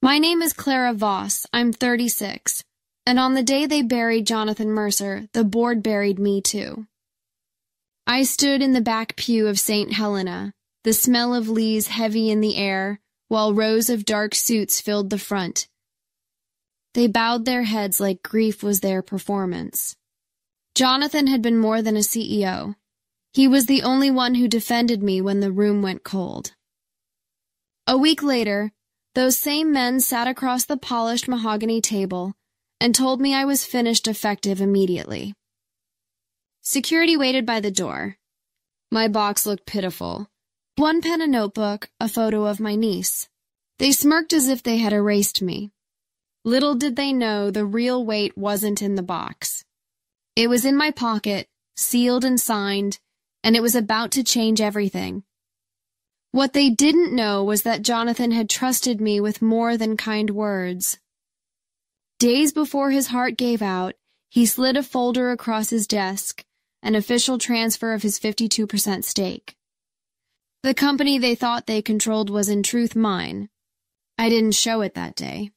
My name is Clara Voss. I'm 36. And on the day they buried Jonathan Mercer, the board buried me too. I stood in the back pew of St. Helena, the smell of lees heavy in the air, while rows of dark suits filled the front. They bowed their heads like grief was their performance. Jonathan had been more than a CEO. He was the only one who defended me when the room went cold. A week later, those same men sat across the polished mahogany table and told me I was finished effective immediately. Security waited by the door. My box looked pitiful. One pen, a notebook, a photo of my niece. They smirked as if they had erased me. Little did they know the real weight wasn't in the box. It was in my pocket, sealed and signed, and it was about to change everything. What they didn't know was that Jonathan had trusted me with more than kind words. Days before his heart gave out, he slid a folder across his desk, an official transfer of his 52% stake. The company they thought they controlled was in truth mine. I didn't show it that day.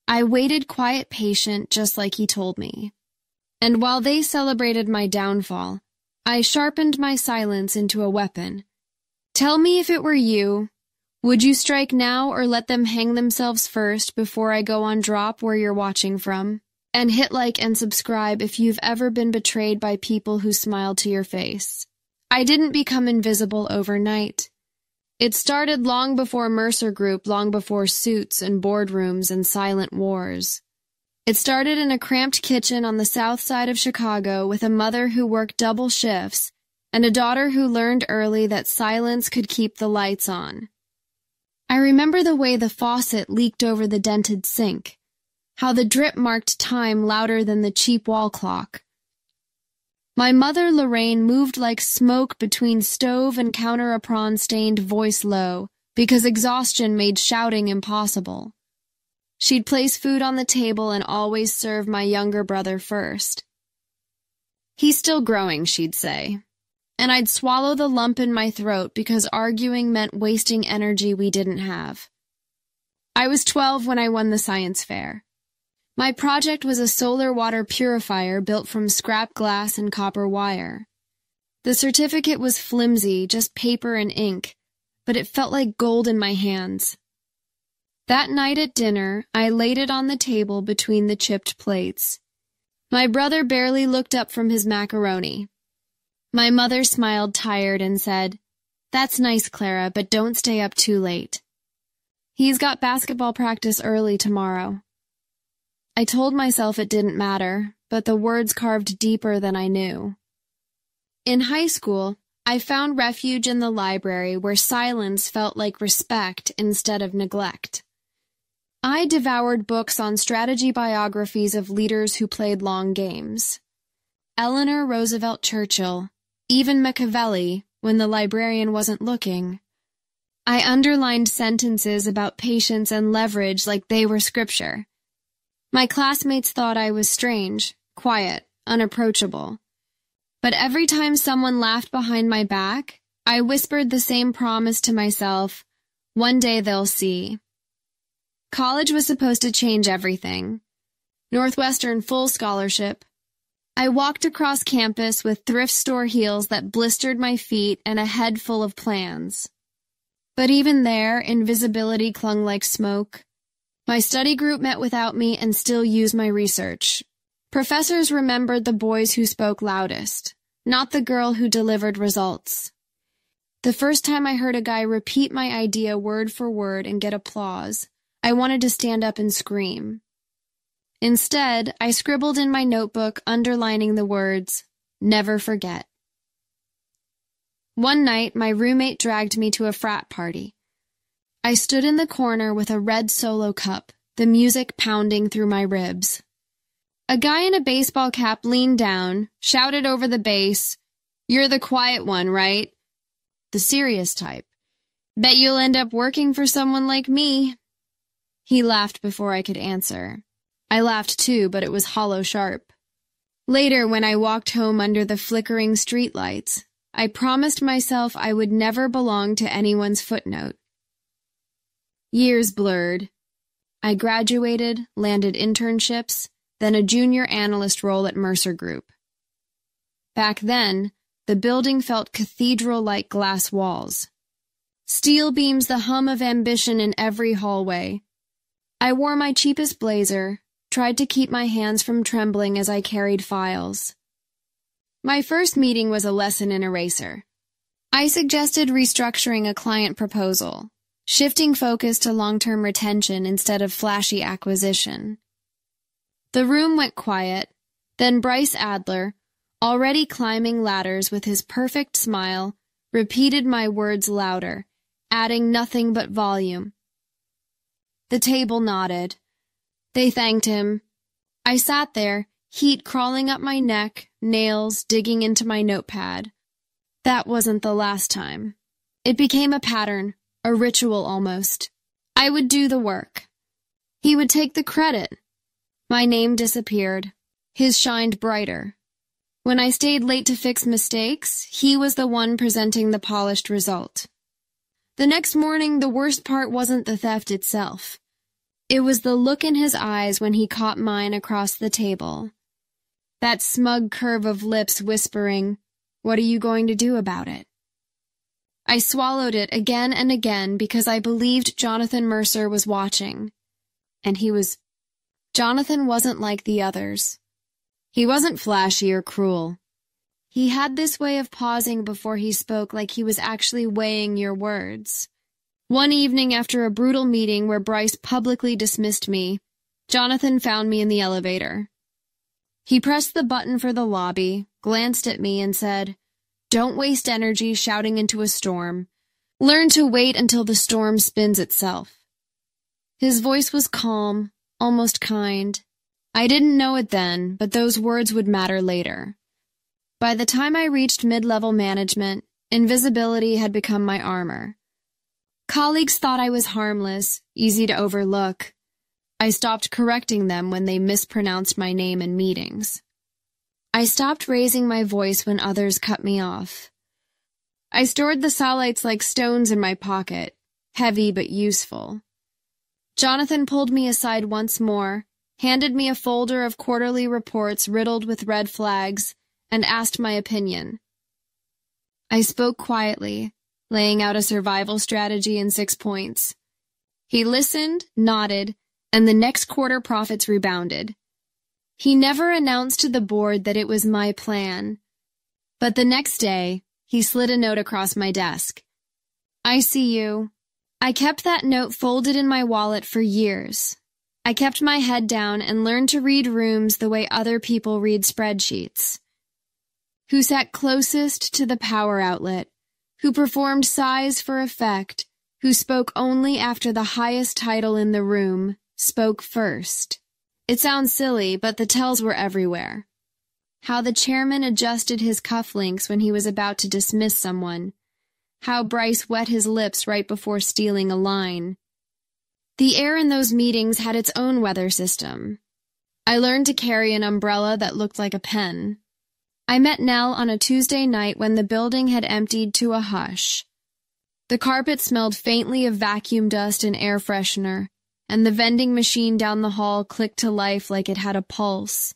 I waited quiet, patient, just like he told me. And while they celebrated my downfall, I sharpened my silence into a weapon. Tell me if it were you, would you strike now or let them hang themselves first before I go on drop where you're watching from? And hit like and subscribe if you've ever been betrayed by people who smiled to your face. I didn't become invisible overnight. It started long before Mercer Group, long before suits and boardrooms and silent wars. It started in a cramped kitchen on the south side of Chicago with a mother who worked double shifts and a daughter who learned early that silence could keep the lights on. I remember the way the faucet leaked over the dented sink, how the drip marked time louder than the cheap wall clock. My mother, Lorraine, moved like smoke between stove and counter-apron-stained voice low because exhaustion made shouting impossible. She'd place food on the table and always serve my younger brother first. He's still growing, she'd say. And I'd swallow the lump in my throat because arguing meant wasting energy we didn't have. I was 12 when I won the science fair. My project was a solar water purifier built from scrap glass and copper wire. The certificate was flimsy, just paper and ink, but it felt like gold in my hands. That night at dinner, I laid it on the table between the chipped plates. My brother barely looked up from his macaroni. My mother smiled tired and said, "That's nice, Clara, but don't stay up too late. He's got basketball practice early tomorrow." I told myself it didn't matter, but the words carved deeper than I knew. In high school, I found refuge in the library where silence felt like respect instead of neglect. I devoured books on strategy biographies of leaders who played long games. Eleanor Roosevelt Churchill, even Machiavelli, when the librarian wasn't looking. I underlined sentences about patience and leverage like they were scripture. My classmates thought I was strange, quiet, unapproachable. But every time someone laughed behind my back, I whispered the same promise to myself, one day they'll see. College was supposed to change everything. Northwestern full scholarship. I walked across campus with thrift store heels that blistered my feet and a head full of plans. But even there, invisibility clung like smoke. My study group met without me and still used my research. Professors remembered the boys who spoke loudest, not the girl who delivered results. The first time I heard a guy repeat my idea word for word and get applause, I wanted to stand up and scream. Instead, I scribbled in my notebook, underlining the words, "Never forget." One night, my roommate dragged me to a frat party. I stood in the corner with a red Solo cup, the music pounding through my ribs. A guy in a baseball cap leaned down, shouted over the bass, "You're the quiet one, right?" The serious type. "Bet you'll end up working for someone like me." He laughed before I could answer. I laughed too, but it was hollow sharp. Later, when I walked home under the flickering streetlights, I promised myself I would never belong to anyone's footnote. Years blurred. I graduated, landed internships, then a junior analyst role at Mercer Group. Back then, the building felt cathedral-like glass walls. Steel beams, the hum of ambition in every hallway. I wore my cheapest blazer, tried to keep my hands from trembling as I carried files. My first meeting was a lesson in eraser. I suggested restructuring a client proposal, shifting focus to long-term retention instead of flashy acquisition. The room went quiet, then Bryce Adler, already climbing ladders with his perfect smile, repeated my words louder, adding nothing but volume. The table nodded. They thanked him. I sat there, heat crawling up my neck, nails digging into my notepad. That wasn't the last time. It became a pattern, a ritual almost. I would do the work. He would take the credit. My name disappeared. His shined brighter. When I stayed late to fix mistakes, he was the one presenting the polished result. The next morning, the worst part wasn't the theft itself. It was the look in his eyes when he caught mine across the table. That smug curve of lips whispering, "What are you going to do about it?" I swallowed it again and again because I believed Jonathan Mercer was watching. And Jonathan wasn't like the others. He wasn't flashy or cruel. He had this way of pausing before he spoke, like he was actually weighing your words. One evening after a brutal meeting where Bryce publicly dismissed me, Jonathan found me in the elevator. He pressed the button for the lobby, glanced at me, and said, "Don't waste energy shouting into a storm. Learn to wait until the storm spins itself." His voice was calm, almost kind. I didn't know it then, but those words would matter later. By the time I reached mid-level management, invisibility had become my armor. Colleagues thought I was harmless, easy to overlook. I stopped correcting them when they mispronounced my name in meetings. I stopped raising my voice when others cut me off. I stored the solids like stones in my pocket, heavy but useful. Jonathan pulled me aside once more, handed me a folder of quarterly reports riddled with red flags, and asked my opinion. I spoke quietly, laying out a survival strategy in 6 points. He listened, nodded, and the next quarter profits rebounded. He never announced to the board that it was my plan, but the next day, he slid a note across my desk. "I see you." I kept that note folded in my wallet for years. I kept my head down and learned to read rooms the way other people read spreadsheets. Who sat closest to the power outlet, who performed sighs for effect, who spoke only after the highest title in the room spoke first. It sounds silly, but the tells were everywhere. How the chairman adjusted his cufflinks when he was about to dismiss someone. How Bryce wet his lips right before stealing a line. The air in those meetings had its own weather system. I learned to carry an umbrella that looked like a pen. I met Nell on a Tuesday night when the building had emptied to a hush. The carpet smelled faintly of vacuum dust and air freshener, and the vending machine down the hall clicked to life like it had a pulse.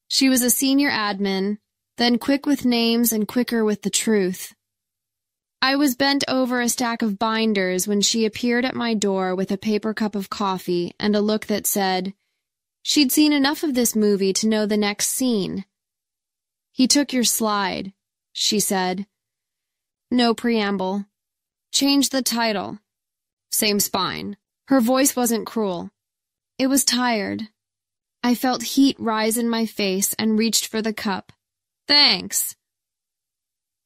She was a senior admin, then quick with names and quicker with the truth. I was bent over a stack of binders when she appeared at my door with a paper cup of coffee and a look that said, she'd seen enough of this movie to know the next scene. "He took your slide," she said. No preamble. "Change the title." Same spine. Her voice wasn't cruel. It was tired. I felt heat rise in my face and reached for the cup. "Thanks."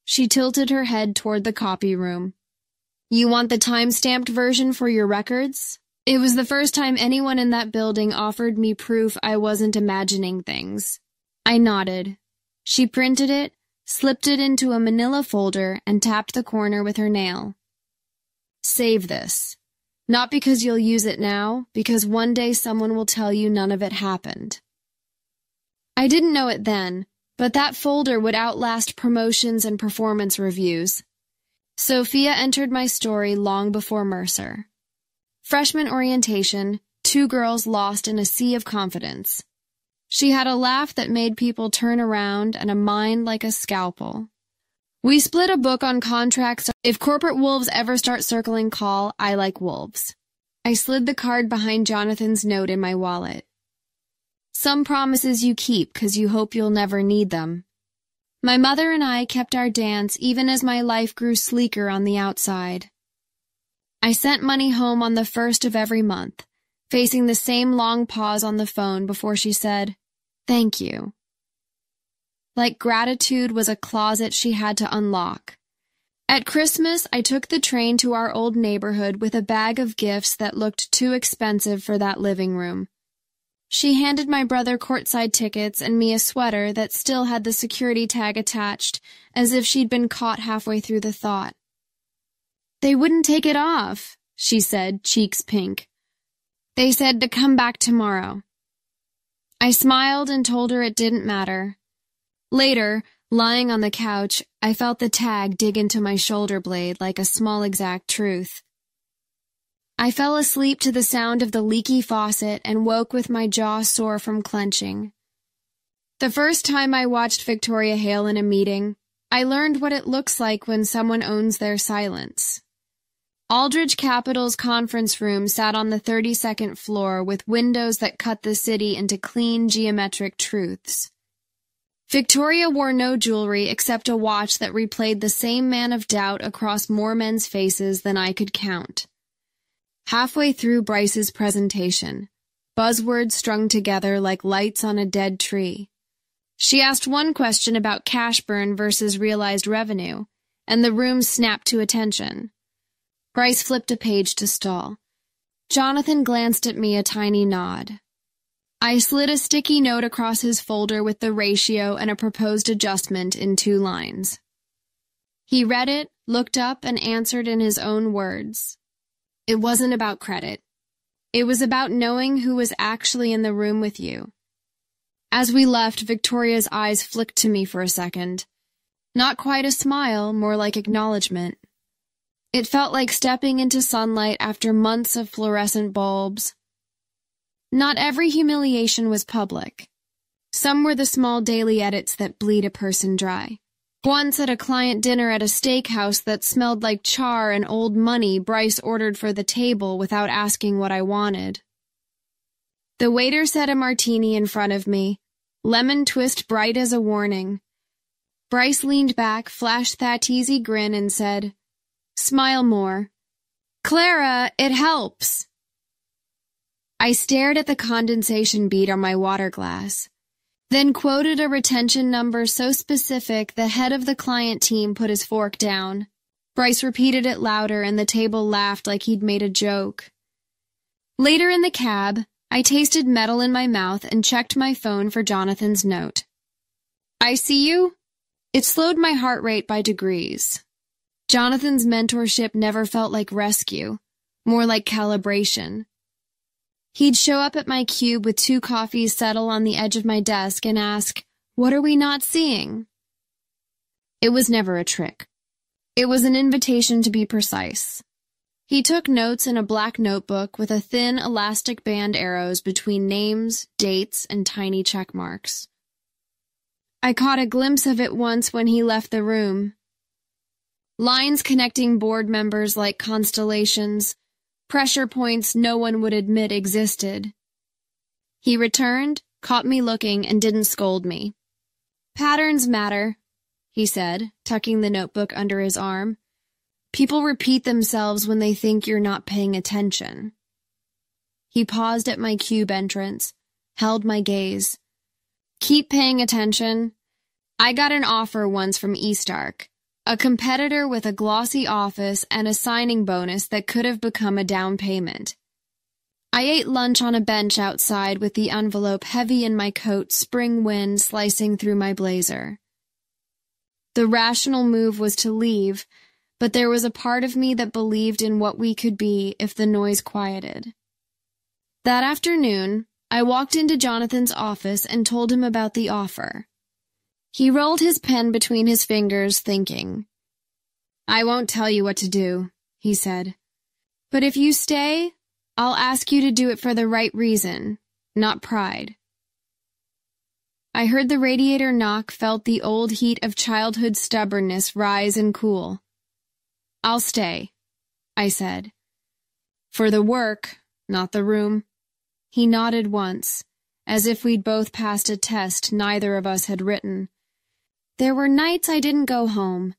She tilted her head toward the copy room. "You want the time-stamped version for your records?" It was the first time anyone in that building offered me proof I wasn't imagining things. I nodded. She printed it, slipped it into a manila folder, and tapped the corner with her nail. "Save this. Not because you'll use it now, because one day someone will tell you none of it happened." I didn't know it then, but that folder would outlast promotions and performance reviews. Sophia entered my story long before Mercer. Freshman orientation, 2 girls lost in a sea of confidence. She had a laugh that made people turn around and a mind like a scalpel. We split a book on contracts. If corporate wolves ever start circling call, I like wolves. I slid the card behind Jonathan's note in my wallet. Some promises you keep 'cause you hope you'll never need them. My mother and I kept our dance even as my life grew sleeker on the outside. I sent money home on the 1st of every month, facing the same long pause on the phone before she said, "Thank you." Like gratitude was a closet she had to unlock. At Christmas, I took the train to our old neighborhood with a bag of gifts that looked too expensive for that living room. She handed my brother courtside tickets and me a sweater that still had the security tag attached, as if she'd been caught halfway through the thought. "They wouldn't take it off," she said, cheeks pink. "They said to come back tomorrow." I smiled and told her it didn't matter. Later, lying on the couch, I felt the tag dig into my shoulder blade like a small exact truth. I fell asleep to the sound of the leaky faucet and woke with my jaw sore from clenching. The first time I watched Victoria Hale in a meeting, I learned what it looks like when someone owns their silence. Aldridge Capital's conference room sat on the 32nd floor with windows that cut the city into clean geometric truths. Victoria wore no jewelry except a watch that replayed the same man of doubt across more men's faces than I could count. Halfway through Bryce's presentation, buzzwords strung together like lights on a dead tree. She asked one question about cash burn versus realized revenue, and the room snapped to attention. Bryce flipped a page to stall. Jonathan glanced at me a tiny nod. I slid a sticky note across his folder with the ratio and a proposed adjustment in 2 lines. He read it, looked up, and answered in his own words. It wasn't about credit. It was about knowing who was actually in the room with you. As we left, Victoria's eyes flicked to me for a second. Not quite a smile, more like acknowledgement. It felt like stepping into sunlight after months of fluorescent bulbs. Not every humiliation was public. Some were the small daily edits that bleed a person dry. Once at a client dinner at a steakhouse that smelled like char and old money, Bryce ordered for the table without asking what I wanted. The waiter set a martini in front of me, lemon twist bright as a warning. Bryce leaned back, flashed that easy grin, and said, "Smile more. Clara, it helps." I stared at the condensation bead on my water glass, then quoted a retention number so specific the head of the client team put his fork down. Bryce repeated it louder and the table laughed like he'd made a joke. Later in the cab, I tasted metal in my mouth and checked my phone for Jonathan's note. "I see you?" It slowed my heart rate by degrees. Jonathan's mentorship never felt like rescue, more like calibration. He'd show up at my cube with 2 coffees settle on the edge of my desk and ask, "What are we not seeing?" It was never a trick. It was an invitation to be precise. He took notes in a black notebook with a thin elastic band arrows between names, dates, and tiny check marks. I caught a glimpse of it once when he left the room. Lines connecting board members like constellations, pressure points no one would admit existed. He returned, caught me looking, and didn't scold me. "Patterns matter," he said, tucking the notebook under his arm. "People repeat themselves when they think you're not paying attention." He paused at my cube entrance, held my gaze. "Keep paying attention. I got an offer once from Eastark, a competitor with a glossy office and a signing bonus that could have become a down payment. I ate lunch on a bench outside with the envelope heavy in my coat, spring wind slicing through my blazer. The rational move was to leave, but there was a part of me that believed in what we could be if the noise quieted. That afternoon, I walked into Jonathan's office and told him about the offer. He rolled his pen between his fingers, thinking. "I won't tell you what to do," he said. "But if you stay, I'll ask you to do it for the right reason, not pride. I heard the radiator knock, felt the old heat of childhood stubbornness rise and cool. I'll stay, I said. For the work, not the room. He nodded once, as if we'd both passed a test neither of us had written. There were nights I didn't go home.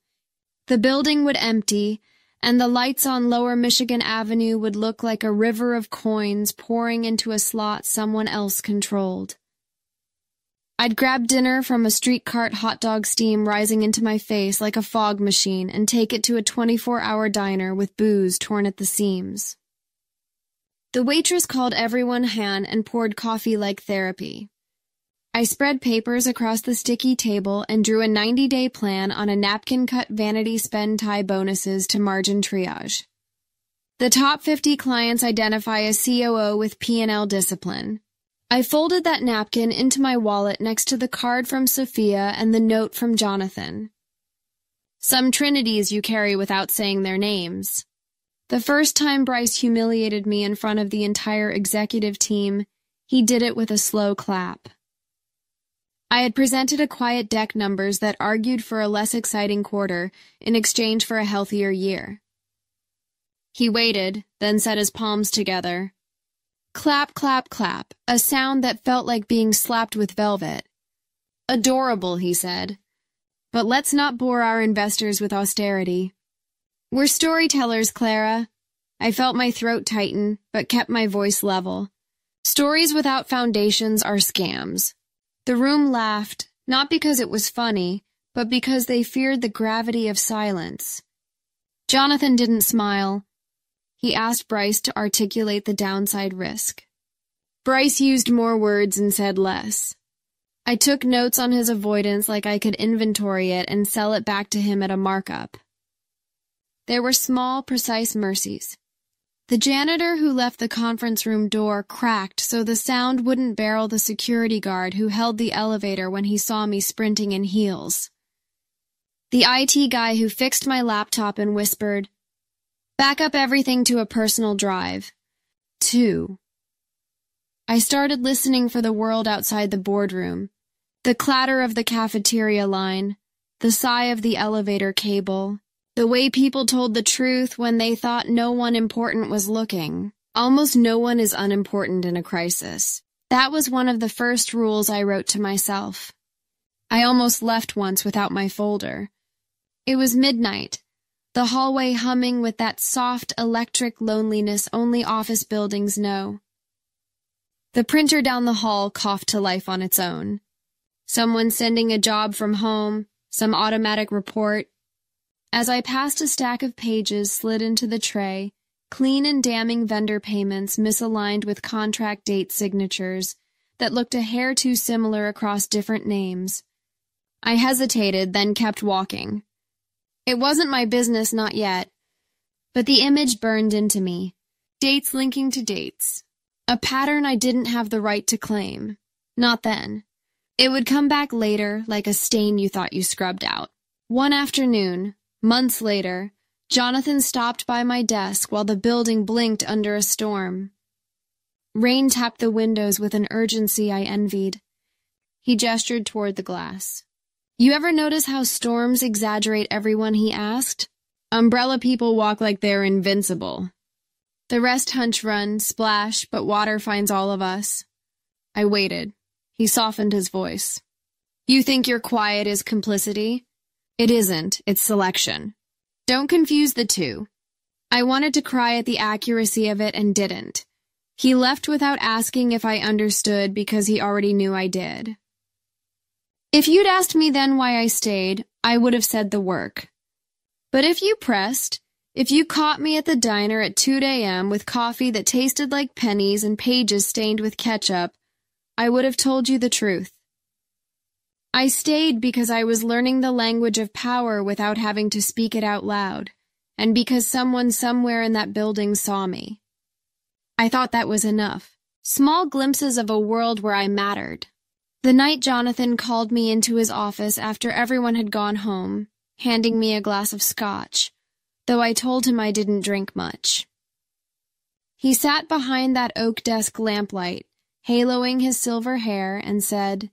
The building would empty, and the lights on Lower Michigan Avenue would look like a river of coins pouring into a slot someone else controlled. I'd grab dinner from a street cart, hot dog steam rising into my face like a fog machine, and take it to a 24-hour diner with booze torn at the seams. The waitress called everyone Han and poured coffee like therapy. I spread papers across the sticky table and drew a 90-day plan on a napkin-cut vanity spend tie bonuses to margin triage. The top 50 clients identify a COO with P&L discipline. I folded that napkin into my wallet next to the card from Sophia and the note from Jonathan. Some trinities you carry without saying their names. The first time Bryce humiliated me in front of the entire executive team, he did it with a slow clap. I had presented a quiet deck numbers that argued for a less exciting quarter in exchange for a healthier year. He waited, then set his palms together. Clap, clap, clap, a sound that felt like being slapped with velvet. Adorable, he said. But let's not bore our investors with austerity. We're storytellers, Clara. I felt my throat tighten, but kept my voice level. Stories without foundations are scams. The room laughed, not because it was funny, but because they feared the gravity of silence. Jonathan didn't smile. He asked Bryce to articulate the downside risk. Bryce used more words and said less. I took notes on his avoidance like I could inventory it and sell it back to him at a markup. There were small, precise mercies. The janitor who left the conference room door cracked so the sound wouldn't barrel the security guard who held the elevator when he saw me sprinting in heels. The IT guy who fixed my laptop and whispered, "Back up everything to a personal drive." 2. I started listening for the world outside the boardroom. The clatter of the cafeteria line, the sigh of the elevator cable, the way people told the truth when they thought no one important was looking. Almost no one is unimportant in a crisis. That was one of the first rules I wrote to myself. I almost left once without my folder. It was midnight, the hallway humming with that soft electric loneliness only office buildings know. The printer down the hall coughed to life on its own. Someone sending a job from home, some automatic report. As I passed, a stack of pages slid into the tray, clean and damning vendor payments misaligned with contract date signatures that looked a hair too similar across different names. I hesitated, then kept walking. It wasn't my business, not yet. But the image burned into me. Dates linking to dates. A pattern I didn't have the right to claim. Not then. It would come back later, like a stain you thought you scrubbed out. One afternoon, months later, Jonathan stopped by my desk while the building blinked under a storm. Rain tapped the windows with an urgency I envied. He gestured toward the glass. "You ever notice how storms exaggerate everyone?" he asked. "Umbrella people walk like they're invincible. The rest hunch run, splash, but water finds all of us." I waited. He softened his voice. "You think your quiet is complicity? It isn't, it's selection. Don't confuse the two." I wanted to cry at the accuracy of it and didn't. He left without asking if I understood because he already knew I did. If you'd asked me then why I stayed, I would have said the work. But if you pressed, if you caught me at the diner at 2 a.m. with coffee that tasted like pennies and pages stained with ketchup, I would have told you the truth. I stayed because I was learning the language of power without having to speak it out loud, and because someone somewhere in that building saw me. I thought that was enough. Small glimpses of a world where I mattered. The night Jonathan called me into his office after everyone had gone home, handing me a glass of scotch, though I told him I didn't drink much. He sat behind that oak desk lamplight, haloing his silver hair, and said,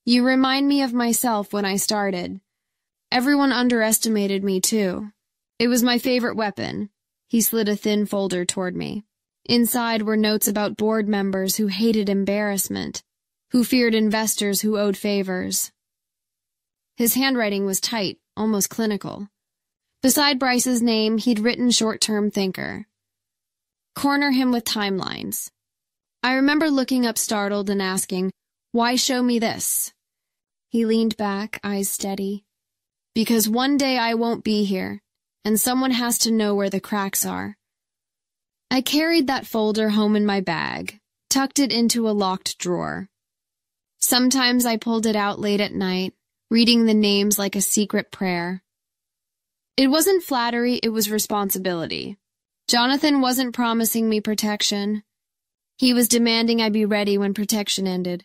"You remind me of myself when I started. Everyone underestimated me, too. It was my favorite weapon." He slid a thin folder toward me. Inside were notes about board members who hated embarrassment, who feared investors who owed favors. His handwriting was tight, almost clinical. Beside Bryce's name, he'd written short-term thinker. Corner him with timelines. I remember looking up startled and asking, "Why show me this?" He leaned back, eyes steady. "Because one day I won't be here, and someone has to know where the cracks are." I carried that folder home in my bag, tucked it into a locked drawer. Sometimes I pulled it out late at night, reading the names like a secret prayer. It wasn't flattery, it was responsibility. Jonathan wasn't promising me protection. He was demanding I be ready when protection ended.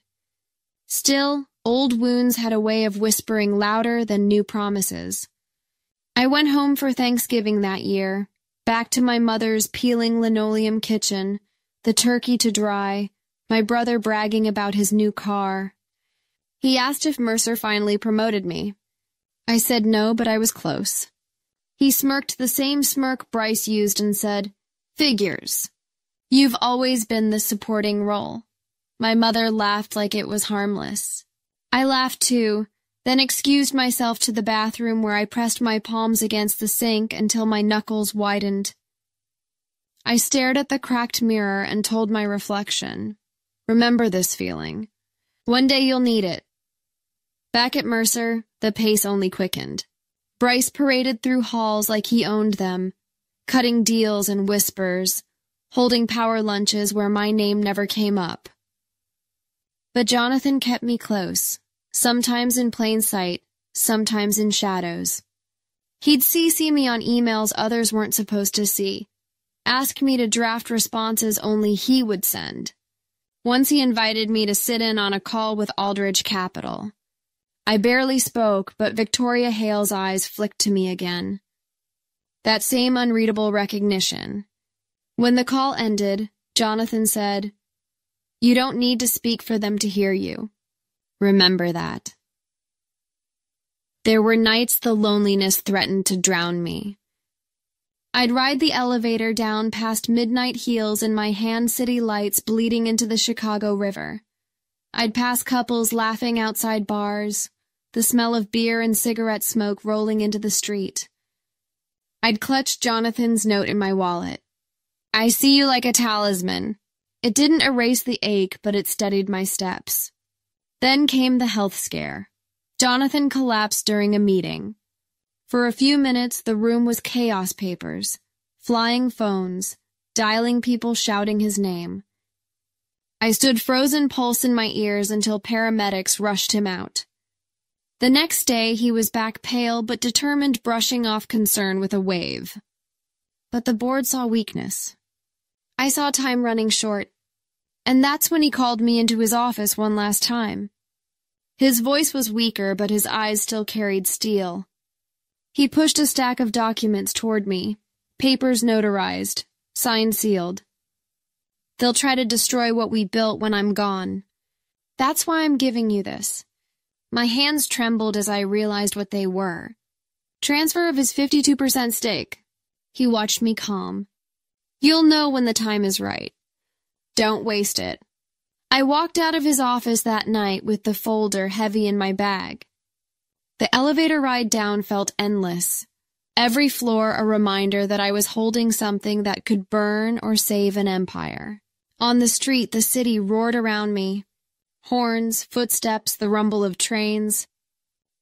Still, old wounds had a way of whispering louder than new promises. I went home for Thanksgiving that year, back to my mother's peeling linoleum kitchen, the turkey to dry, my brother bragging about his new car. He asked if Mercer finally promoted me. I said no, but I was close. He smirked the same smirk Bryce used and said, "Figures. You've always been the supporting role." My mother laughed like it was harmless. I laughed too, then excused myself to the bathroom where I pressed my palms against the sink until my knuckles widened. I stared at the cracked mirror and told my reflection, "Remember this feeling. One day you'll need it." Back at Mercer, the pace only quickened. Bryce paraded through halls like he owned them, cutting deals in whispers, holding power lunches where my name never came up. But Jonathan kept me close, sometimes in plain sight, sometimes in shadows. He'd CC me on emails others weren't supposed to see, ask me to draft responses only he would send. Once he invited me to sit in on a call with Aldridge Capital. I barely spoke, but Victoria Hale's eyes flicked to me again. That same unreadable recognition. When the call ended, Jonathan said, "You don't need to speak for them to hear you. Remember that." There were nights the loneliness threatened to drown me. I'd ride the elevator down past midnight heels in my hand city lights bleeding into the Chicago River. I'd pass couples laughing outside bars, the smell of beer and cigarette smoke rolling into the street. I'd clutch Jonathan's note in my wallet. "I see you like a talisman." It didn't erase the ache, but it steadied my steps. Then came the health scare. Jonathan collapsed during a meeting. For a few minutes, the room was chaos papers, flying phones, dialing people shouting his name. I stood frozen pulse in my ears until paramedics rushed him out. The next day, he was back pale but determined, brushing off concern with a wave. But the board saw weakness. I saw time running short, and that's when he called me into his office one last time. His voice was weaker, but his eyes still carried steel. He pushed a stack of documents toward me, papers notarized, signed sealed. "They'll try to destroy what we built when I'm gone. That's why I'm giving you this." My hands trembled as I realized what they were. Transfer of his 52% stake. He watched me calm. "You'll know when the time is right. Don't waste it." I walked out of his office that night with the folder heavy in my bag. The elevator ride down felt endless. Every floor a reminder that I was holding something that could burn or save an empire. On the street, the city roared around me. Horns, footsteps, the rumble of trains.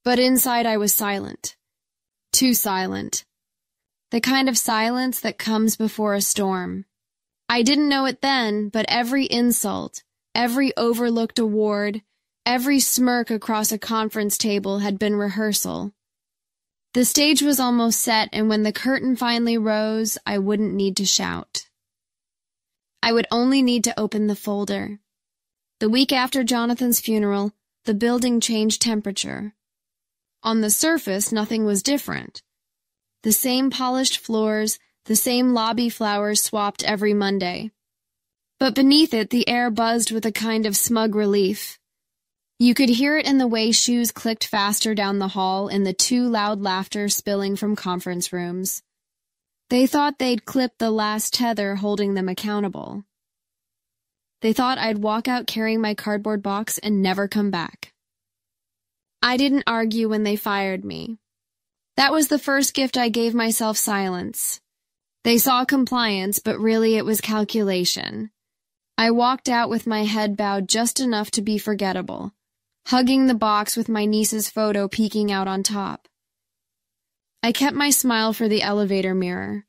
But inside I was silent. Too silent. The kind of silence that comes before a storm. I didn't know it then, but every insult, every overlooked award, every smirk across a conference table had been rehearsal. The stage was almost set, and when the curtain finally rose, I wouldn't need to shout. I would only need to open the folder. The week after Jonathan's funeral, the building changed temperature. On the surface, nothing was different. The same polished floors, the same lobby flowers swapped every Monday. But beneath it, the air buzzed with a kind of smug relief. You could hear it in the way shoes clicked faster down the hall and the too loud laughter spilling from conference rooms. They thought they'd clipped the last tether holding them accountable. They thought I'd walk out carrying my cardboard box and never come back. I didn't argue when they fired me. That was the first gift I gave myself: silence. They saw compliance, but really it was calculation. I walked out with my head bowed just enough to be forgettable, hugging the box with my niece's photo peeking out on top. I kept my smile for the elevator mirror.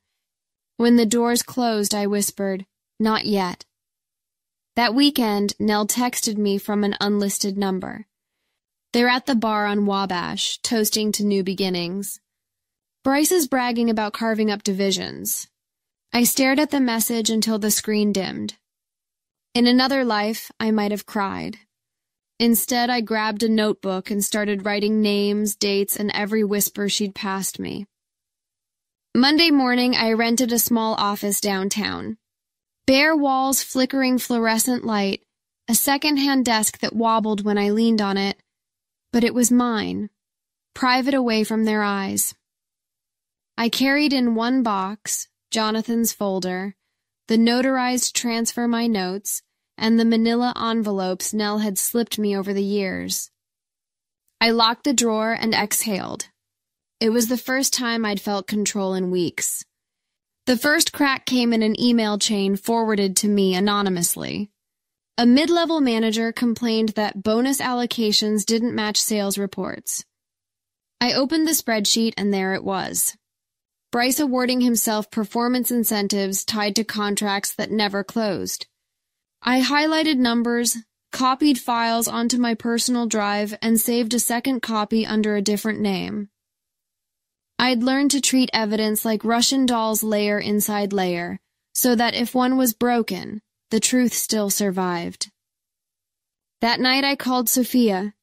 When the doors closed, I whispered, "Not yet." That weekend, Nell texted me from an unlisted number. They're at the bar on Wabash, toasting to new beginnings. Bryce is bragging about carving up divisions. I stared at the message until the screen dimmed. In another life, I might have cried. Instead, I grabbed a notebook and started writing names, dates, and every whisper she'd passed me. Monday morning, I rented a small office downtown. Bare walls, flickering fluorescent light, a second-hand desk that wobbled when I leaned on it, but it was mine, private away from their eyes. I carried in one box, Jonathan's folder, the notarized transfer my notes, and the manila envelopes Nell had slipped me over the years. I locked the drawer and exhaled. It was the first time I'd felt control in weeks. The first crack came in an email chain forwarded to me anonymously. A mid-level manager complained that bonus allocations didn't match sales reports. I opened the spreadsheet and there it was. Bryce awarding himself performance incentives tied to contracts that never closed. I highlighted numbers, copied files onto my personal drive, and saved a second copy under a different name. I'd learned to treat evidence like Russian dolls, layer inside layer, so that if one was broken, the truth still survived. That night I called Sophia.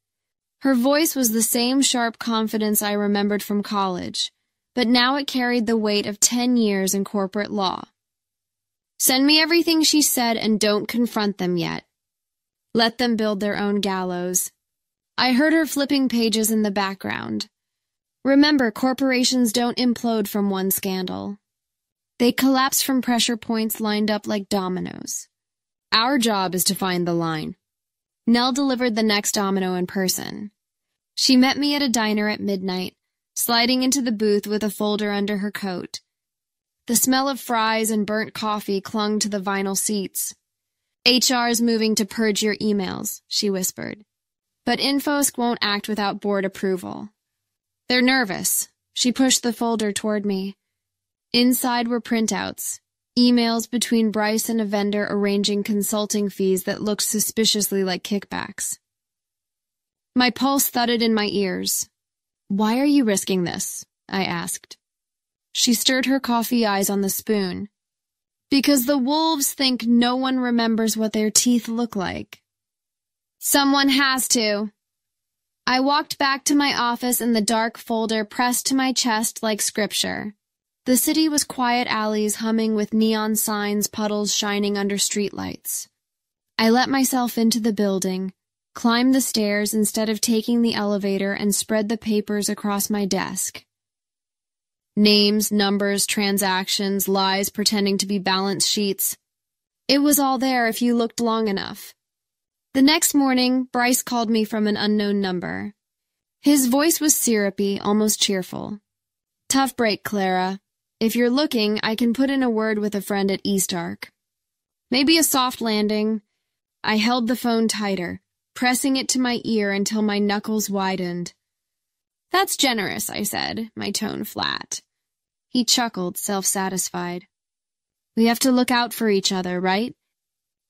Her voice was the same sharp confidence I remembered from college, but now it carried the weight of 10 years in corporate law. Send me everything, she said, and don't confront them yet. Let them build their own gallows. I heard her flipping pages in the background. Remember, corporations don't implode from one scandal. They collapse from pressure points lined up like dominoes. Our job is to find the line. Nell delivered the next domino in person. She met me at a diner at midnight, sliding into the booth with a folder under her coat. The smell of fries and burnt coffee clung to the vinyl seats. HR's moving to purge your emails, she whispered. But Infosk won't act without board approval. They're nervous. She pushed the folder toward me. Inside were printouts, emails between Bryce and a vendor arranging consulting fees that looked suspiciously like kickbacks. My pulse thudded in my ears. "Why are you risking this?" I asked. She stirred her coffee eyes on the spoon. "Because the wolves think no one remembers what their teeth look like." "Someone has to." I walked back to my office in the dark folder pressed to my chest like scripture. The city was quiet alleys humming with neon signs, puddles shining under streetlights. I let myself into the building, climbed the stairs instead of taking the elevator, and spread the papers across my desk. Names, numbers, transactions, lies pretending to be balance sheets. It was all there if you looked long enough. The next morning, Bryce called me from an unknown number. His voice was syrupy, almost cheerful. "Tough break, Clara. If you're looking, I can put in a word with a friend at East Arc. Maybe a soft landing." I held the phone tighter, pressing it to my ear until my knuckles widened. "That's generous," I said, my tone flat. He chuckled, self-satisfied. "We have to look out for each other, right?"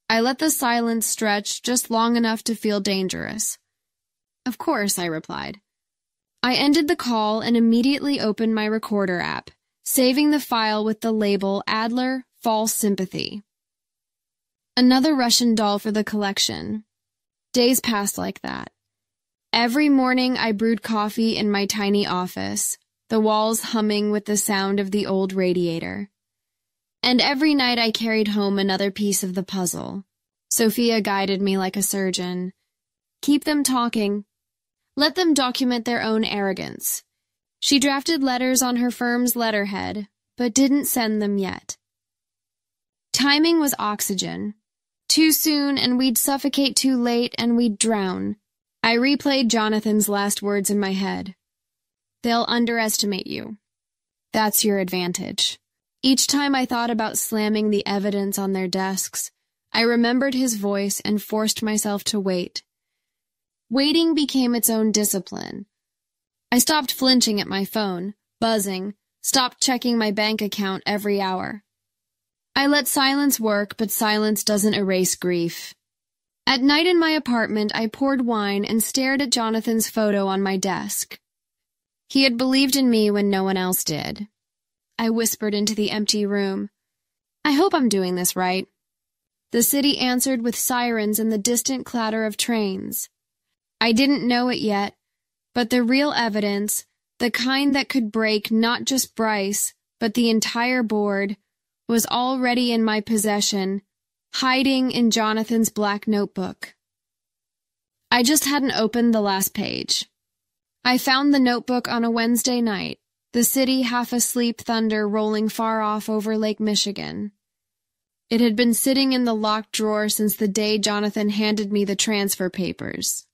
I let the silence stretch just long enough to feel dangerous. "Of course," I replied. I ended the call and immediately opened my recorder app, saving the file with the label Adler False Sympathy. Another Russian doll for the collection. Days passed like that. Every morning I brewed coffee in my tiny office, the walls humming with the sound of the old radiator. And every night I carried home another piece of the puzzle. Sophia guided me like a surgeon. Keep them talking. Let them document their own arrogance. She drafted letters on her firm's letterhead, but didn't send them yet. Timing was oxygen. Too soon, and we'd suffocate; too late, and we'd drown. I replayed Jonathan's last words in my head. They'll underestimate you. That's your advantage. Each time I thought about slamming the evidence on their desks, I remembered his voice and forced myself to wait. Waiting became its own discipline. I stopped flinching at my phone, buzzing, stopped checking my bank account every hour. I let silence work, but silence doesn't erase grief. At night in my apartment, I poured wine and stared at Jonathan's photo on my desk. He had believed in me when no one else did. I whispered into the empty room. I hope I'm doing this right. The city answered with sirens and the distant clatter of trains. I didn't know it yet, but the real evidence, the kind that could break not just Bryce, but the entire board, was already in my possession, hiding in Jonathan's black notebook. I just hadn't opened the last page. I found the notebook on a Wednesday night, the city half asleep, thunder rolling far off over Lake Michigan. It had been sitting in the locked drawer since the day Jonathan handed me the transfer papers.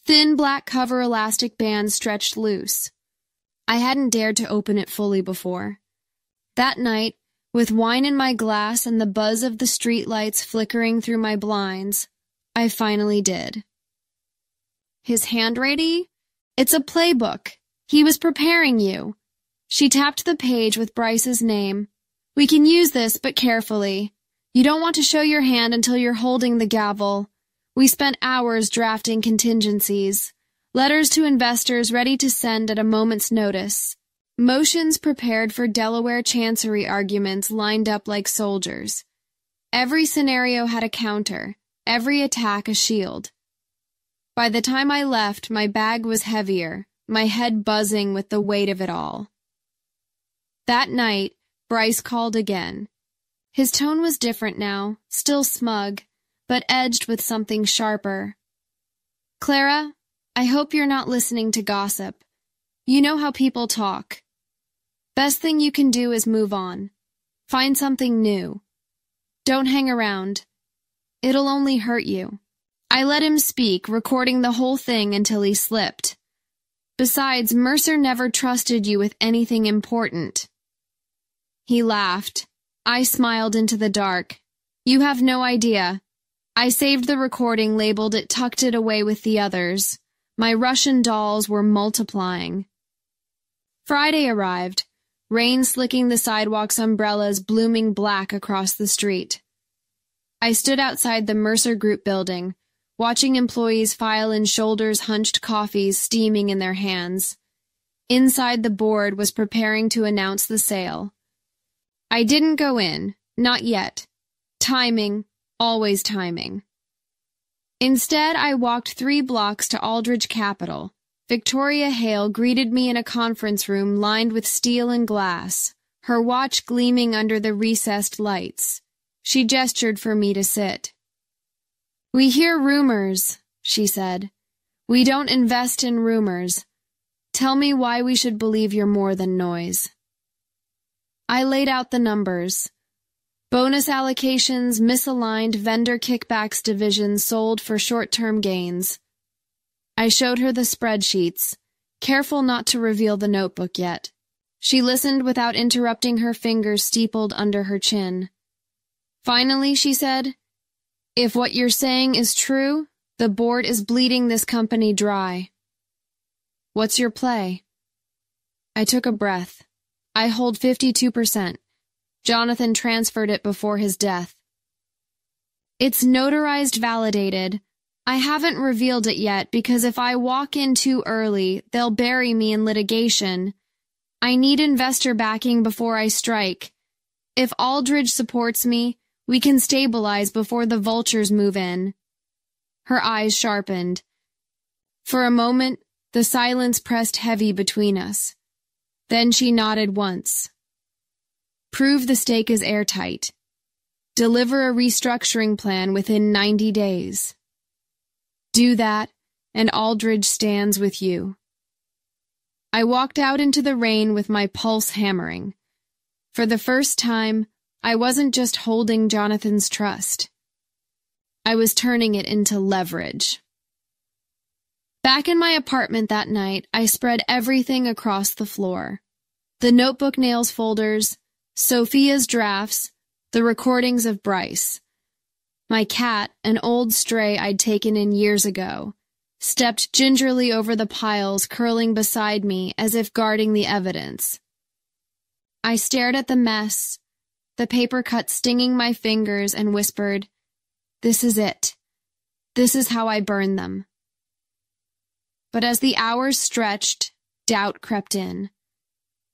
Thin black cover elastic band stretched loose. I hadn't dared to open it fully before. That night, with wine in my glass and the buzz of the streetlights flickering through my blinds, I finally did. His handwriting? It's a playbook. He was preparing you. She tapped the page with Bryce's name. We can use this, but carefully. You don't want to show your hand until you're holding the gavel. We spent hours drafting contingencies, letters to investors ready to send at a moment's notice, motions prepared for Delaware Chancery arguments lined up like soldiers. Every scenario had a counter, every attack a shield. By the time I left, my bag was heavier, my head buzzing with the weight of it all. That night, Bryce called again. His tone was different now, still smug, but edged with something sharper. Clara, I hope you're not listening to gossip. You know how people talk. Best thing you can do is move on. Find something new. Don't hang around. It'll only hurt you. I let him speak, recording the whole thing until he slipped. Besides, Mercer never trusted you with anything important. He laughed. I smiled into the dark. You have no idea. I saved the recording, labeled it, tucked it away with the others. My Russian dolls were multiplying. Friday arrived, rain slicking the sidewalk's umbrellas, blooming black across the street. I stood outside the Mercer Group building, watching employees file in, shoulders hunched, coffees steaming in their hands. Inside, the board was preparing to announce the sale. I didn't go in, not yet. Timing, always timing. Instead, I walked 3 blocks to Aldridge Capital. Victoria Hale greeted me in a conference room lined with steel and glass, her watch gleaming under the recessed lights. She gestured for me to sit. We hear rumors, she said. We don't invest in rumors. Tell me why we should believe you're more than noise. I laid out the numbers. Bonus allocations, misaligned vendor kickbacks divisions sold for short-term gains. I showed her the spreadsheets, careful not to reveal the notebook yet. She listened without interrupting, her fingers steepled under her chin. Finally, she said, if what you're saying is true, the board is bleeding this company dry. What's your play? I took a breath. I hold 52%. Jonathan transferred it before his death. It's notarized, validated. I haven't revealed it yet because if I walk in too early, they'll bury me in litigation. I need investor backing before I strike. If Aldridge supports me, we can stabilize before the vultures move in. Her eyes sharpened. For a moment, the silence pressed heavy between us. Then she nodded once. Prove the stake is airtight. Deliver a restructuring plan within 90 days. Do that, and Aldridge stands with you. I walked out into the rain with my pulse hammering. For the first time, I wasn't just holding Jonathan's trust. I was turning it into leverage. Back in my apartment that night, I spread everything across the floor. The notebook nails folders, Sophia's drafts, the recordings of Bryce. My cat, an old stray I'd taken in years ago, stepped gingerly over the piles curling beside me as if guarding the evidence. I stared at the mess, the paper cut stinging my fingers, and whispered, "This is it. This is how I burn them." But as the hours stretched, doubt crept in.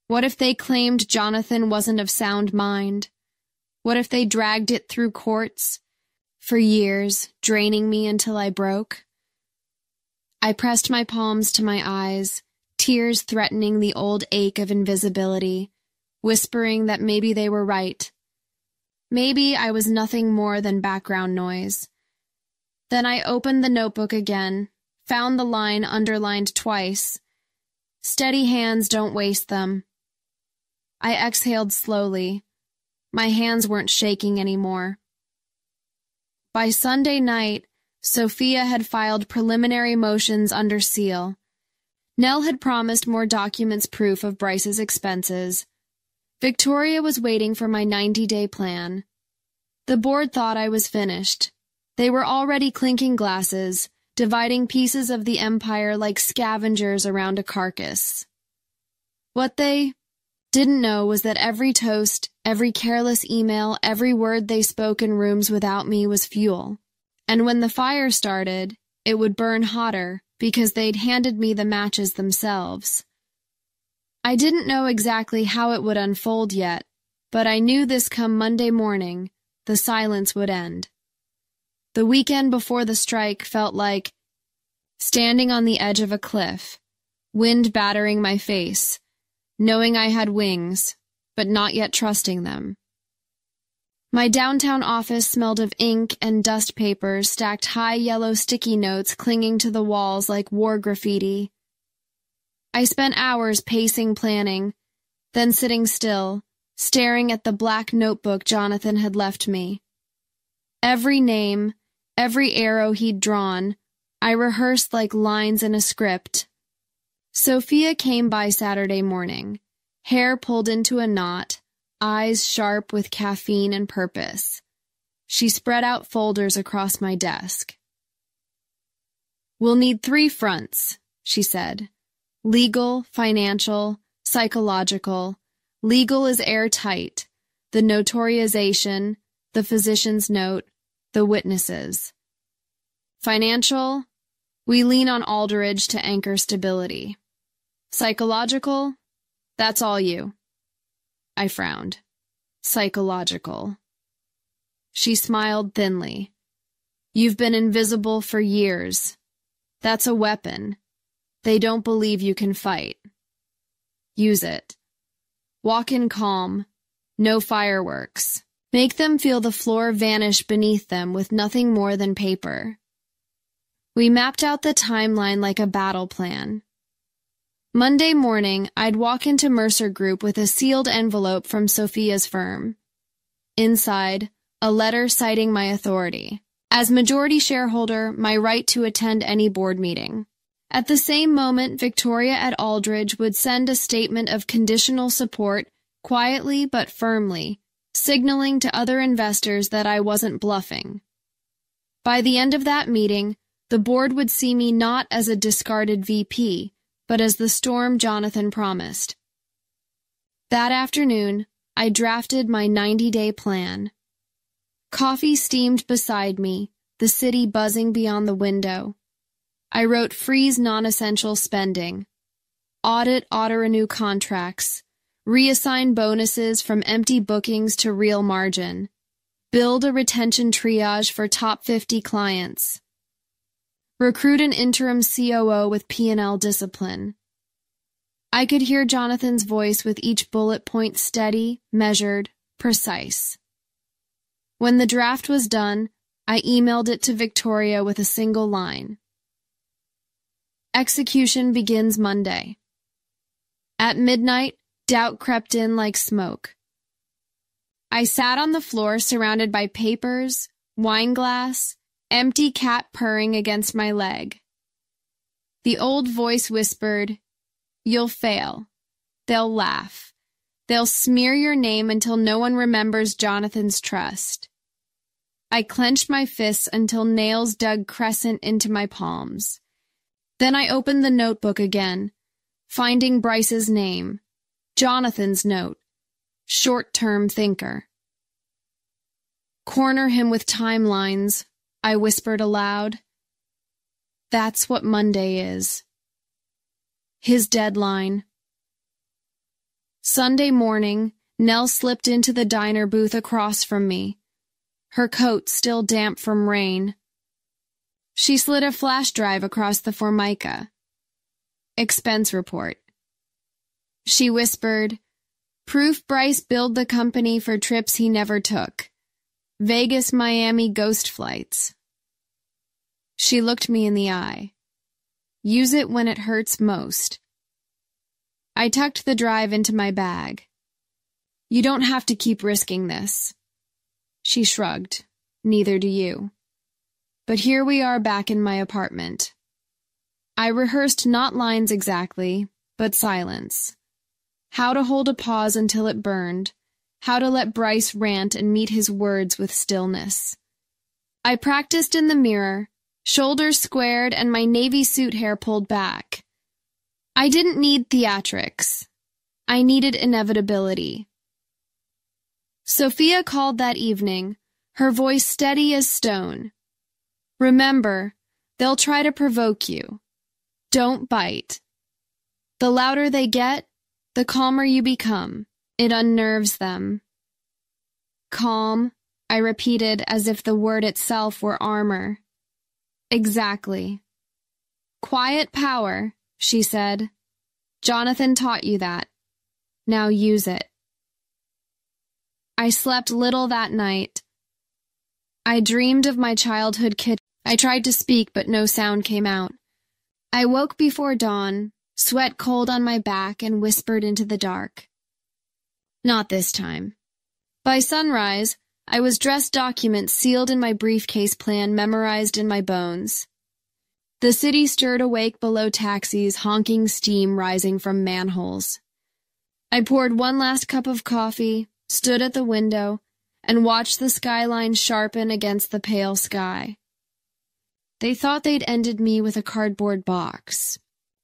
What if they claimed Jonathan wasn't of sound mind? What if they dragged it through courts for years, draining me until I broke? I pressed my palms to my eyes, tears threatening the old ache of invisibility, whispering that maybe they were right. Maybe I was nothing more than background noise. Then I opened the notebook again, found the line underlined twice. "Steady hands, don't waste them." I exhaled slowly. My hands weren't shaking anymore. By Sunday night, Sophia had filed preliminary motions under seal. Nell had promised more documents proof of Bryce's expenses. Victoria was waiting for my 90-day plan. The board thought I was finished. They were already clinking glasses, dividing pieces of the empire like scavengers around a carcass. What they didn't know was that every toast, every careless email, every word they spoke in rooms without me was fuel. And when the fire started, it would burn hotter because they'd handed me the matches themselves. I didn't know exactly how it would unfold yet, but I knew this come Monday morning, the silence would end. The weekend before the strike felt like standing on the edge of a cliff, wind battering my face, knowing I had wings, but not yet trusting them. My downtown office smelled of ink and dust papers, stacked high yellow sticky notes clinging to the walls like war graffiti. I spent hours pacing planning, then sitting still, staring at the black notebook Jonathan had left me. Every name, every arrow he'd drawn, I rehearsed like lines in a script. Sophia came by Saturday morning, hair pulled into a knot, eyes sharp with caffeine and purpose. She spread out folders across my desk. "We'll need 3 fronts," she said. "Legal, financial, psychological. Legal is airtight. The notarization, the physician's note, the witnesses. Financial, we lean on Aldridge to anchor stability. Psychological, that's all you." I frowned. Psychological. She smiled thinly. "You've been invisible for years. That's a weapon. They don't believe you can fight. Use it. Walk in calm. No fireworks. Make them feel the floor vanish beneath them with nothing more than paper." We mapped out the timeline like a battle plan. Monday morning, I'd walk into Mercer Group with a sealed envelope from Sophia's firm. Inside, a letter citing my authority. As majority shareholder, my right to attend any board meeting. At the same moment, Victoria at Aldridge would send a statement of conditional support, quietly but firmly, signaling to other investors that I wasn't bluffing. By the end of that meeting, the board would see me not as a discarded VP, but as the storm Jonathan promised. That afternoon, I drafted my 90-day plan. Coffee steamed beside me, the city buzzing beyond the window. I wrote freeze non-essential spending, audit auto-renew contracts, reassign bonuses from empty bookings to real margin, build a retention triage for top 50 clients, recruit an interim COO with P&L discipline. I could hear Jonathan's voice with each bullet point steady, measured, precise. When the draft was done, I emailed it to Victoria with a single line. Execution begins Monday. At midnight, doubt crept in like smoke. I sat on the floor surrounded by papers, wine glass, empty cat purring against my leg. The old voice whispered, "You'll fail. They'll laugh. They'll smear your name until no one remembers Jonathan's trust." I clenched my fists until nails dug crescent into my palms. Then I opened the notebook again, finding Bryce's name, Jonathan's note, short-term thinker. "Corner him with timelines," I whispered aloud. That's what Monday is. His deadline. Sunday morning, Nell slipped into the diner booth across from me, her coat still damp from rain. She slid a flash drive across the Formica. Expense report. She whispered, "Proof Bryce billed the company for trips he never took. Vegas, Miami ghost flights." She looked me in the eye. "Use it when it hurts most." I tucked the drive into my bag. "You don't have to keep risking this." She shrugged. "Neither do you." But here we are back in my apartment. I rehearsed not lines exactly, but silence. How to hold a pause until it burned. How to let Bryce rant and meet his words with stillness. I practiced in the mirror, shoulders squared and my navy suit hair pulled back. I didn't need theatrics. I needed inevitability. Sophia called that evening, her voice steady as stone. "Remember, they'll try to provoke you. Don't bite. The louder they get, the calmer you become. It unnerves them." "Calm," I repeated as if the word itself were armor. "Exactly." "Quiet power," she said. "Jonathan taught you that. Now use it." I slept little that night. I dreamed of my childhood kitchen. I tried to speak, but no sound came out. I woke before dawn, sweat cold on my back, and whispered into the dark. Not this time. By sunrise, I was dressed documents sealed in my briefcase plan memorized in my bones. The city stirred awake below taxis, honking steam rising from manholes. I poured one last cup of coffee, stood at the window, and watched the skyline sharpen against the pale sky. They thought they'd ended me with a cardboard box.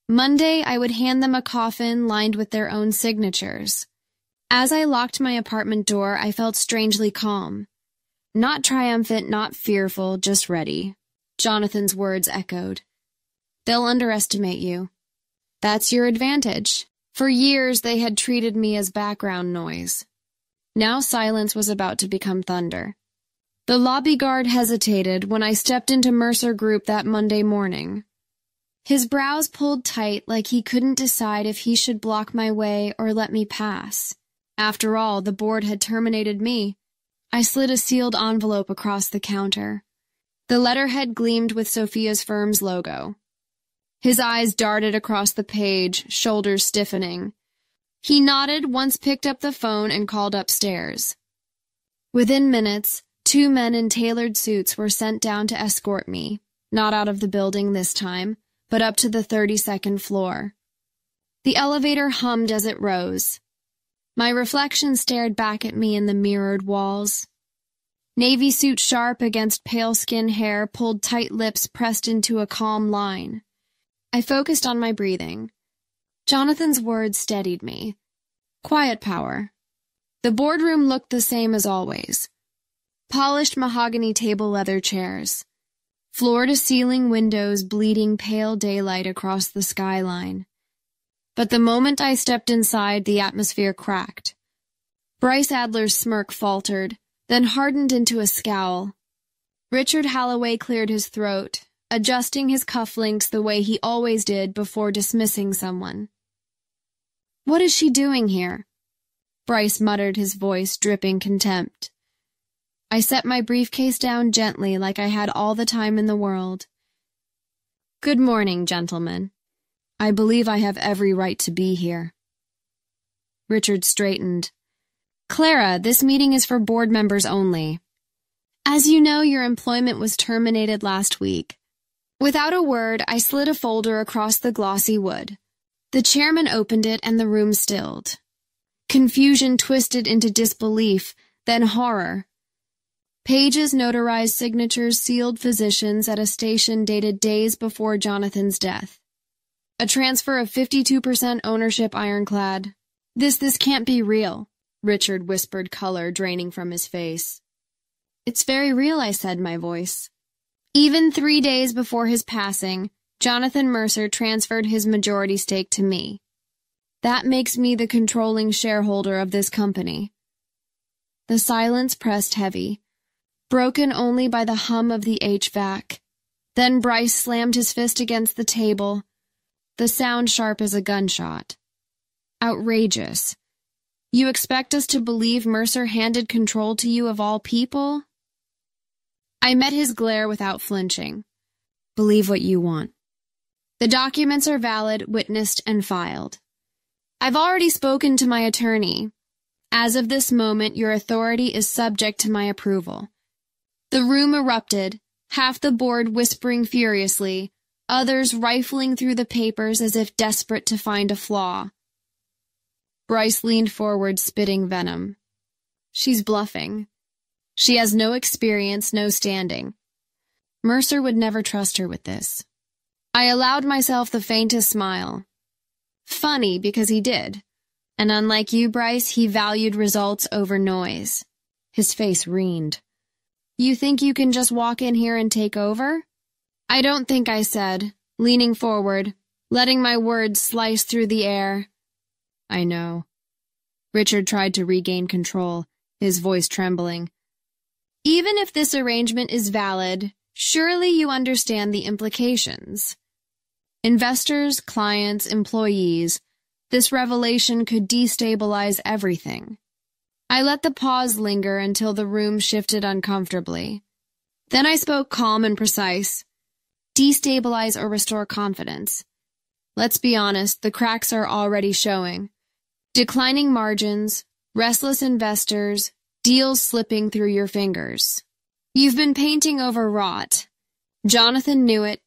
Monday, I would hand them a coffin lined with their own signatures. As I locked my apartment door, I felt strangely calm. Not triumphant, not fearful, just ready. Jonathan's words echoed. "They'll underestimate you. That's your advantage." For years, they had treated me as background noise. Now silence was about to become thunder. The lobby guard hesitated when I stepped into Mercer Group that Monday morning. His brows pulled tight like he couldn't decide if he should block my way or let me pass. After all, the board had terminated me. I slid a sealed envelope across the counter. The letterhead gleamed with Sophia's firm's logo. His eyes darted across the page, shoulders stiffening. He nodded, once picked up the phone and called upstairs. Within minutes, 2 men in tailored suits were sent down to escort me, not out of the building this time, but up to the 32nd floor. The elevator hummed as it rose. My reflection stared back at me in the mirrored walls. Navy suit sharp against pale skin hair, pulled tight lips pressed into a calm line. I focused on my breathing. Jonathan's words steadied me. Quiet power. The boardroom looked the same as always. Polished mahogany table leather chairs. Floor-to-ceiling windows bleeding pale daylight across the skyline. But the moment I stepped inside, the atmosphere cracked. Bryce Adler's smirk faltered, then hardened into a scowl. Richard Halloway cleared his throat, adjusting his cufflinks the way he always did before dismissing someone. What is she doing here? Bryce muttered, his voice dripping contempt. I set my briefcase down gently like I had all the time in the world. Good morning, gentlemen. I believe I have every right to be here. Richard straightened. Clara, this meeting is for board members only. As you know, your employment was terminated last week. Without a word, I slid a folder across the glossy wood. The chairman opened it and the room stilled. Confusion twisted into disbelief, then horror. Pages notarized signatures sealed physicians at a station dated days before Jonathan's death. A transfer of 52% ownership ironclad. This can't be real, Richard whispered, color draining from his face. It's very real, I said, my voice. Even 3 days before his passing, Jonathan Mercer transferred his majority stake to me. That makes me the controlling shareholder of this company. The silence pressed heavy, broken only by the hum of the HVAC. Then Bryce slammed his fist against the table, the sound sharp as a gunshot. Outrageous. You expect us to believe Mercer handed control to you of all people? I met his glare without flinching. Believe what you want. The documents are valid, witnessed, and filed. I've already spoken to my attorney. As of this moment, your authority is subject to my approval. The room erupted, half the board whispering furiously, others rifling through the papers as if desperate to find a flaw. Bryce leaned forward, spitting venom. She's bluffing. She has no experience, no standing. Mercer would never trust her with this. I allowed myself the faintest smile. Funny, because he did. And unlike you, Bryce, he valued results over noise. His face reened. You think you can just walk in here and take over? I don't think, I said, leaning forward, letting my words slice through the air. I know. Richard tried to regain control, his voice trembling. Even if this arrangement is valid, surely you understand the implications. Investors, clients, employees, this revelation could destabilize everything. I let the pause linger until the room shifted uncomfortably. Then I spoke calm and precise. Destabilize or restore confidence. Let's be honest, the cracks are already showing. Declining margins, restless investors, deals slipping through your fingers. You've been painting over rot. Jonathan knew it.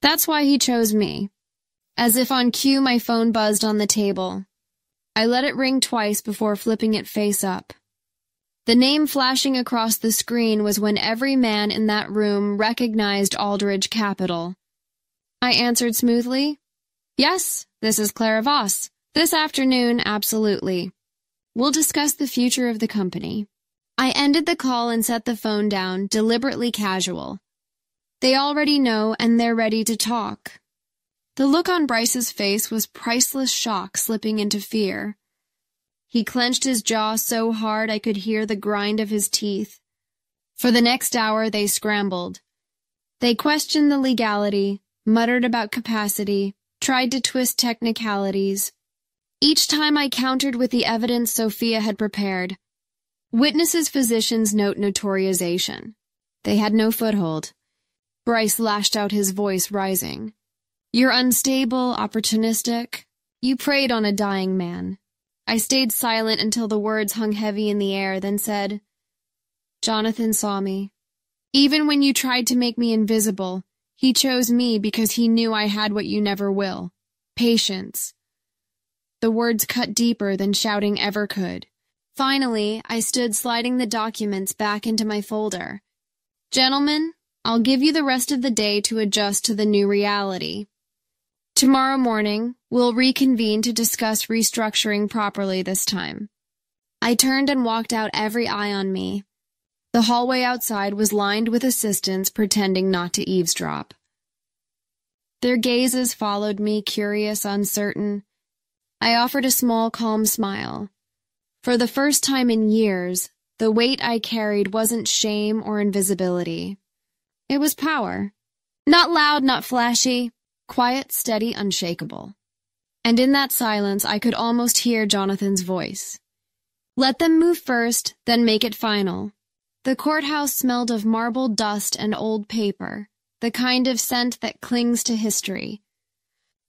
That's why he chose me. As if on cue, my phone buzzed on the table. I let it ring twice before flipping it face up. The name flashing across the screen was when every man in that room recognized Aldridge Capital. I answered smoothly, Yes, this is Clara Voss. This afternoon, absolutely. We'll discuss the future of the company. I ended the call and set the phone down, deliberately casual. They already know, and they're ready to talk. The look on Bryce's face was priceless shock slipping into fear. He clenched his jaw so hard I could hear the grind of his teeth. For the next hour, they scrambled. They questioned the legality, muttered about capacity, tried to twist technicalities. Each time I countered with the evidence Sophia had prepared. Witnesses' physicians note notarization. They had no foothold. Bryce lashed out, his voice rising. You're unstable, opportunistic. You preyed on a dying man. I stayed silent until the words hung heavy in the air, then said, Jonathan saw me. Even when you tried to make me invisible, he chose me because he knew I had what you never will. Patience. The words cut deeper than shouting ever could. Finally, I stood sliding the documents back into my folder. Gentlemen, I'll give you the rest of the day to adjust to the new reality. Tomorrow morning, we'll reconvene to discuss restructuring properly this time. I turned and walked out, every eye on me. The hallway outside was lined with assistants pretending not to eavesdrop. Their gazes followed me, curious, uncertain. I offered a small, calm smile. For the first time in years, the weight I carried wasn't shame or invisibility. It was power. Not loud, not flashy. Quiet, steady, unshakable. And in that silence, I could almost hear Jonathan's voice. Let them move first, then make it final. The courthouse smelled of marble dust and old paper, the kind of scent that clings to history.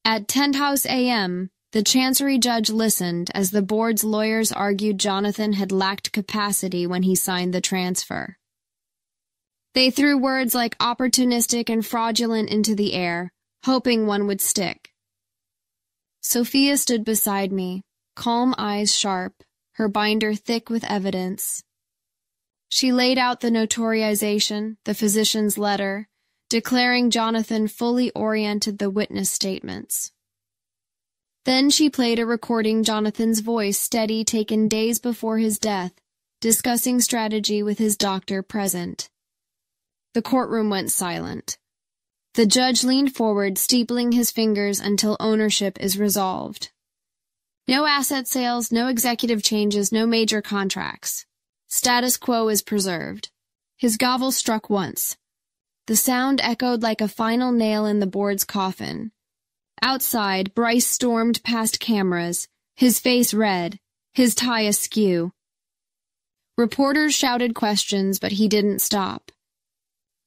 At Tenthouse a.m., the Chancery Judge listened as the board's lawyers argued Jonathan had lacked capacity when he signed the transfer. They threw words like opportunistic and fraudulent into the air, hoping one would stick. Sophia stood beside me, calm eyes sharp, her binder thick with evidence. She laid out the notarization, the physician's letter, declaring Jonathan fully oriented the witness statements. Then she played a recording Jonathan's voice steady taken days before his death, discussing strategy with his doctor present. The courtroom went silent. The judge leaned forward, steepling his fingers until ownership is resolved. No asset sales, no executive changes, no major contracts. Status quo is preserved. His gavel struck once. The sound echoed like a final nail in the board's coffin. Outside, Bryce stormed past cameras, his face red, his tie askew. Reporters shouted questions, but he didn't stop.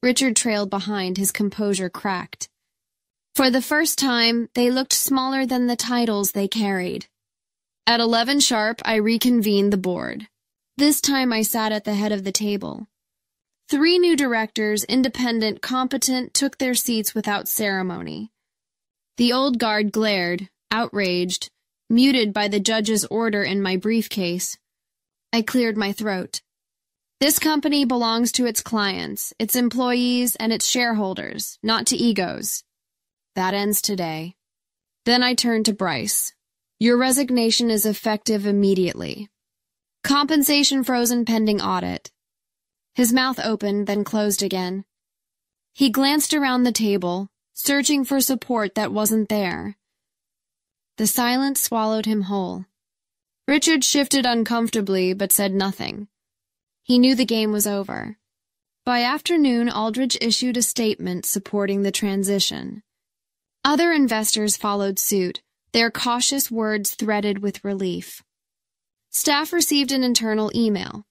Richard trailed behind, his composure cracked. For the first time, they looked smaller than the titles they carried. At 11 sharp, I reconvened the board. This time I sat at the head of the table. 3 new directors, independent, competent, took their seats without ceremony. The old guard glared, outraged, muted by the judge's order in my briefcase. I cleared my throat. This company belongs to its clients, its employees, and its shareholders, not to egos. That ends today. Then I turned to Bryce. Your resignation is effective immediately. Compensation frozen pending audit. His mouth opened, then closed again. He glanced around the table, searching for support that wasn't there. The silence swallowed him whole. Richard shifted uncomfortably, but said nothing. He knew the game was over. By afternoon, Aldrich issued a statement supporting the transition. Other investors followed suit, their cautious words threaded with relief. Staff received an internal email.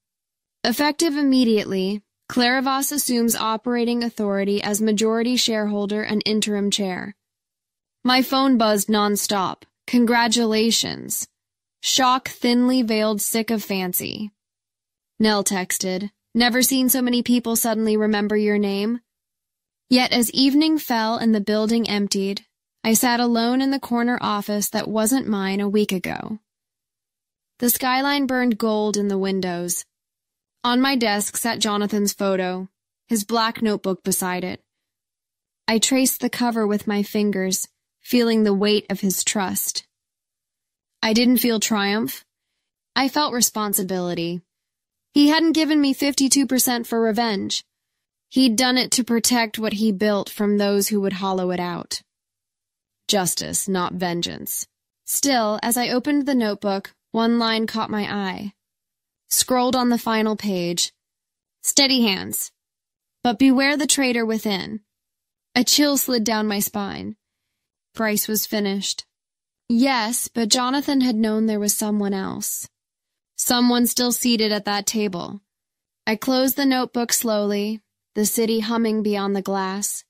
Effective immediately, Claravas assumes operating authority as majority shareholder and interim chair. My phone buzzed nonstop. Congratulations. Shock thinly veiled sick of fancy. Nell texted, never seen so many people suddenly remember your name. Yet as evening fell and the building emptied, I sat alone in the corner office that wasn't mine a week ago. The skyline burned gold in the windows. On my desk sat Jonathan's photo, his black notebook beside it. I traced the cover with my fingers, feeling the weight of his trust. I didn't feel triumph. I felt responsibility. He hadn't given me 52% for revenge. He'd done it to protect what he built from those who would hollow it out. Justice, not vengeance. Still, as I opened the notebook, one line caught my eye. Scrolled on the final page. Steady hands. But beware the traitor within. A chill slid down my spine. Bryce was finished. Yes, but Jonathan had known there was someone else. Someone still seated at that table. I closed the notebook slowly, the city humming beyond the glass.